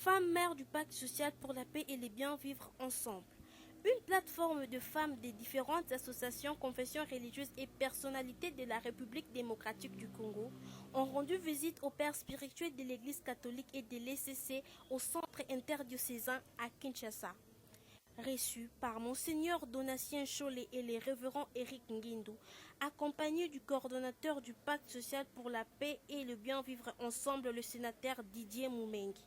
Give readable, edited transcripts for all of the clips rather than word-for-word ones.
Femmes mères du pacte social pour la paix et les bien vivre ensemble. Une plateforme de femmes des différentes associations, confessions religieuses et personnalités de la République démocratique du Congo ont rendu visite aux pères spirituels de l'Église catholique et de l'ECC au centre interdiocésain à Kinshasa. Reçu par Monseigneur Donatien Cholet et les révérends Eric Nguindou, accompagné du coordonnateur du pacte social pour la paix et le bien vivre ensemble, le sénateur Didier Moumengi.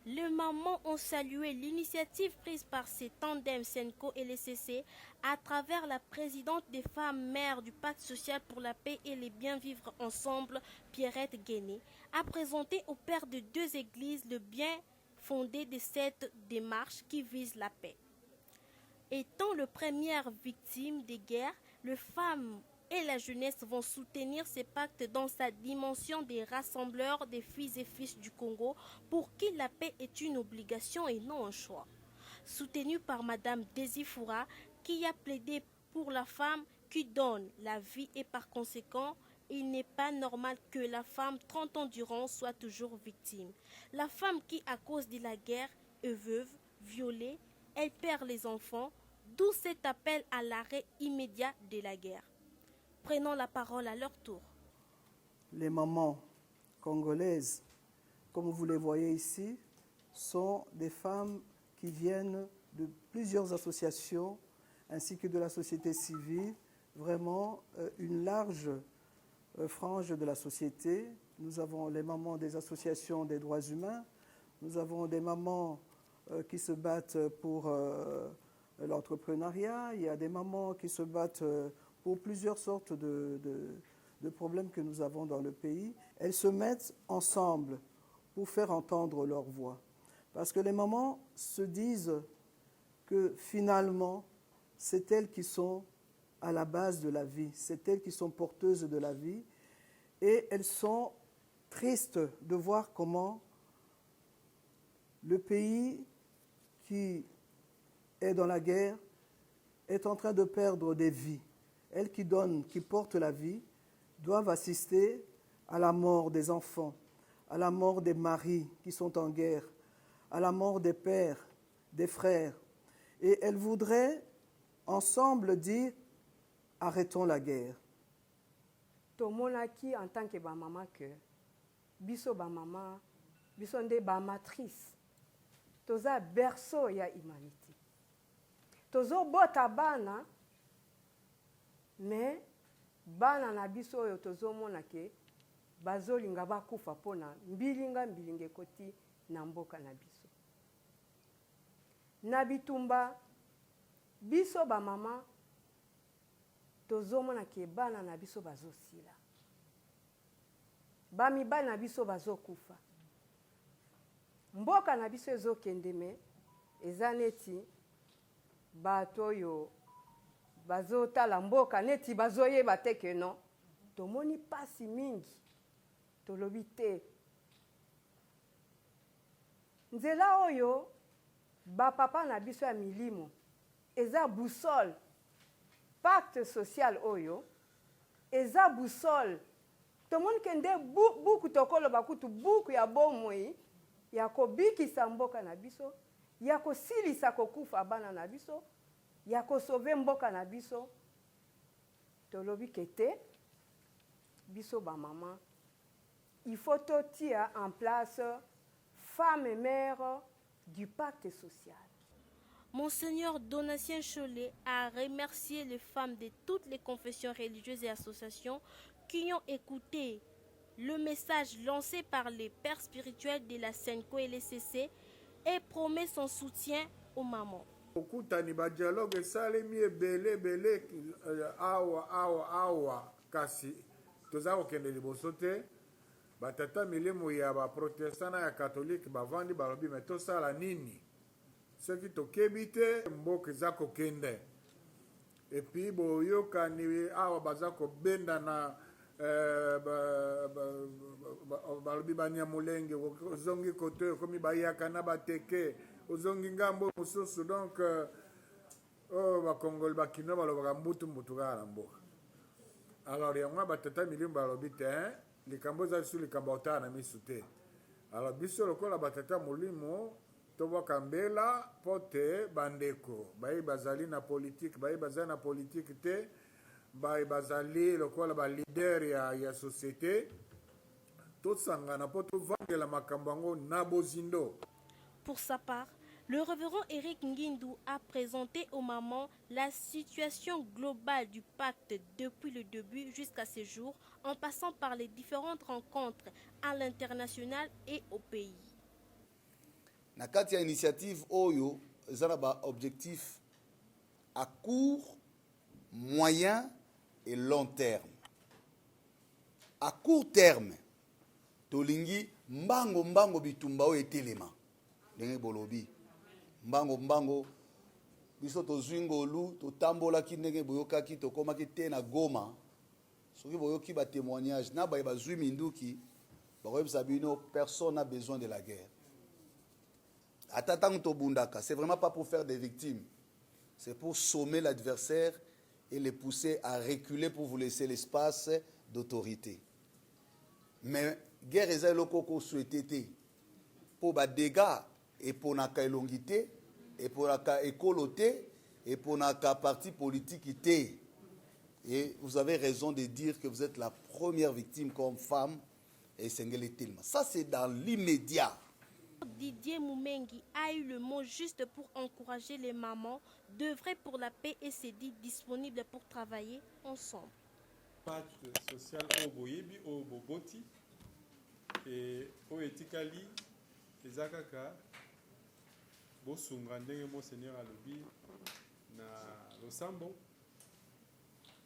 Les mamans ont salué l'initiative prise par ces tandems Senko et l'ECC à travers la présidente des femmes mères du pacte social pour la paix et les bien vivre ensemble, Pierrette Guéné, a présenté au père de deux églises le bien fondé de cette démarche qui vise la paix. Étant les premières victimes des guerres, les femmes et la jeunesse vont soutenir ces pactes dans sa dimension des rassembleurs des filles et fils du Congo pour qui la paix est une obligation et non un choix. Soutenu par Madame Desi Foura qui a plaidé pour la femme qui donne la vie et par conséquent, il n'est pas normal que la femme 30 ans durant soit toujours victime. La femme qui, à cause de la guerre, est veuve, violée, elle perd les enfants, d'où cet appel à l'arrêt immédiat de la guerre. Prenons la parole à leur tour. Les mamans congolaises, comme vous les voyez ici, sont des femmes qui viennent de plusieurs associations ainsi que de la société civile, vraiment une large frange de la société. Nous avons les mamans des associations des droits humains, nous avons des mamans qui se battent pour l'entrepreneuriat, il y a des mamans qui se battent pour plusieurs sortes de problèmes que nous avons dans le pays. Elles se mettent ensemble pour faire entendre leur voix. Parce que les mamans se disent que finalement, c'est elles qui sont à la base de la vie, c'est elles qui sont porteuses de la vie, et elles sont tristes de voir comment le pays qui est dans la guerre est en train de perdre des vies. Elles qui donnent, qui portent la vie, doivent assister à la mort des enfants, à la mort des maris qui sont en guerre, à la mort des pères, des frères. Et elles voudraient ensemble dire « arrêtons la guerre ». Tomonaki en tant que maman que biso maman, biso nde matrice, toza berceau ya humanité. Tozo bota bana, mais bana na biso oyo tozo mona ke bazolinga bakufa pona mbilinga ekoti na mboka na biso. Na bitumba biso mama tozo mona ke bana na biso bazosila. Bamibali na biso bazokufa. Mboka na biso ezokende me eza neti bato oyo bazotala mboka neti bazoyeba te ke non tomoni pasi mingi tolobi te. Nzela oyo bapapa na biso ya milimo eza boussole. Pacte social oyo eza boussole. Tomoni ke nde buku tokoloba kutu buku ya bomoi ya kobikisa mboka na biso, ya kosilisa kokufa bana na biso, ya kosauve mboka na biso. Tolobi kete biso ba maman, il faut totia en place femmes et mères du pacte social. Monseigneur Donatien Cholet a remercié les femmes de toutes les confessions religieuses et associations qui ont écouté le message lancé par les pères spirituels de la Senko et l'ECC et promet son soutien aux mamans. Okutani ba dialogue esalemi ebele awa kasi toza kokende liboso te batata milimo ya baprotestant na ya katolike bavandi balobi me tosala nini soki tokebi te mboka eza kokende epuis boyokani awa baza kobenda na balobi banyamulenge ozongi kote oyo komi bayaka na bateke ozongi ngambo mosusu donc bakongoli bakino balobaka mbutu kaka na mboka. Alors yango batata milimo balobi te likambo eza lisu likambo otala na misu te alors biso lokola batata molimo tobwaka mbela mpo te bandeko baye bazali na politike baye bazali na politike te baye bazali lokola balider ya société tosangana mpo tovandela makambo yango na bozindo. Pour sa part, le révérend Eric Ngindou a présenté aux mamans la situation globale du pacte depuis le début jusqu'à ce jour, en passant par les différentes rencontres à l'international et au pays. Na kati ya initiative oyo ezala ba objectif à court, moyen et long terme. À court terme, tolingi mbango bitumba oyo etelema ndenge bolobi mbango biso tozwi ngolu totambolaki ndenge boyokaki tokomaki te na Goma soki boyoki ba témoignage na baye bazwi minduki bakoyebisa bino personne n'a besoin de la guerre. Atatango tobundaka, c'est vraiment pas pour faire des victimes, c'est pour sommer l'adversaire et les pousser à reculer pour vous laisser l'espace d'autorité. Mais guerre ezali lokoko souhaité te pour ba dégâts et pour naka elongité et pour naka écoloté et pour naka parti politique té. Et vous avez raison de dire que vous êtes la première victime comme femme et Sengele Telma. Ça c'est dans l'immédiat. Didier Moumengi a eu le mot juste pour encourager les mamans d'œuvrer pour la paix et s'est dit disponible pour travailler ensemble. Pacte social au boyebi au boboti et au etikali ezakaka bosunga ndenge monseigneur alobi na losambo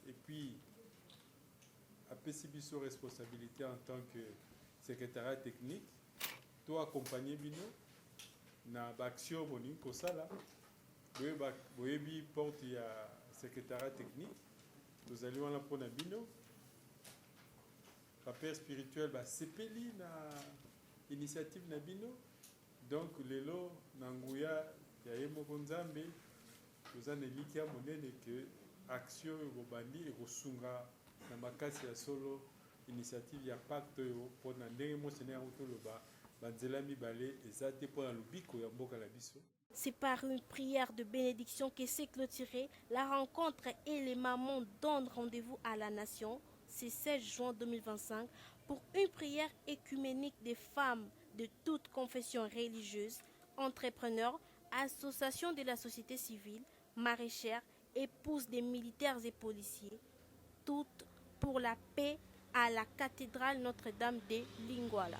et puis apesi biso responsabilité en tant que secrétariat technique to accompagner bino na baction boni kosala boyebi porte ya secrétariat technique tozali wana mpona bino père spirituel basepeli na initiative na bino donc lelo na nguya ya ye moko nzambe toza na elikia monene ke action ekobandi ekosunga na makasi ya solo initiative ya pacte oyo mpona ndenge monseigneur yango toloba banzela mibale eza te mpona lobiko ya mboka na biso. C'est par une prière de bénédiction que s'est clôturée la rencontre et les mamans donnent rendez-vous à la nation. C'est 16 juin 2025 pour une prière écuménique des femmes de toutes confessions religieuses, entrepreneurs, associations de la société civile, maraîchères, épouses des militaires et policiers, toutes pour la paix à la cathédrale Notre-Dame de Lingwala.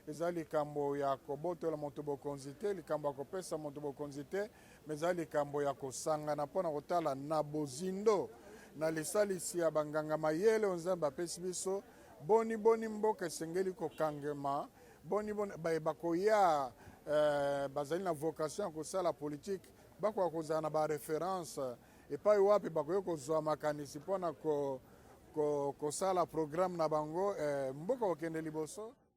eza likambo ya kobotola moto bokonzi te likambo ya kopesa moto bokonzi te me eza likambo ya kosangana mpona kotala na bozindo na lisalisi ya banganga mayele oyo nzambe apesi biso boni mboka esengeli kokangema boni bayeba koya bazali na vocation ya kosala politike bakoka kozala na bareference epai wapi bakoki kozwa makanisi mpona kosala programme na bango mboka kokende liboso.